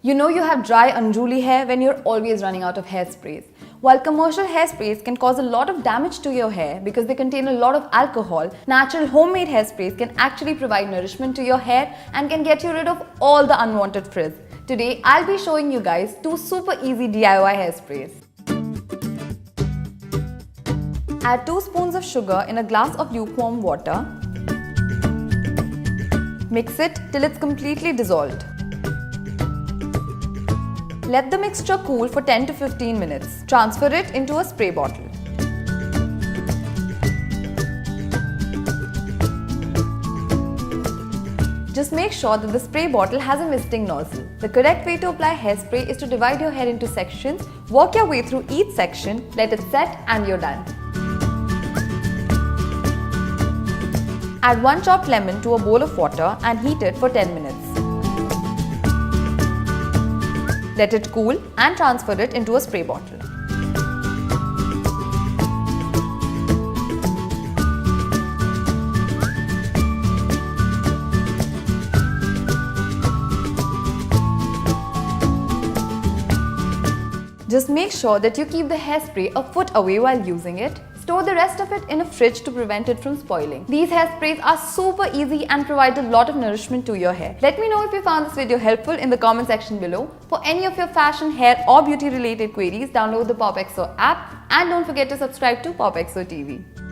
You know you have dry, unruly hair when you're always running out of hairsprays. While commercial hairsprays can cause a lot of damage to your hair because they contain a lot of alcohol, natural homemade hairsprays can actually provide nourishment to your hair and can get you rid of all the unwanted frizz. Today, I'll be showing you guys 2 super easy DIY hairsprays. Add 2 spoons of sugar in a glass of lukewarm water. Mix it till it's completely dissolved. Let the mixture cool for 10 to 15 minutes. Transfer it into a spray bottle. Just make sure that the spray bottle has a misting nozzle. The correct way to apply hairspray is to divide your hair into sections, work your way through each section, let it set, and you're done. Add 1 chopped lemon to a bowl of water and heat it for 10 minutes. Let it cool and transfer it into a spray bottle. Just make sure that you keep the hairspray a foot away while using it. Store the rest of it in a fridge to prevent it from spoiling. These hairsprays are super easy and provide a lot of nourishment to your hair. Let me know if you found this video helpful in the comment section below. For any of your fashion, hair or beauty related queries, download the POPxo app and don't forget to subscribe to POPxo TV.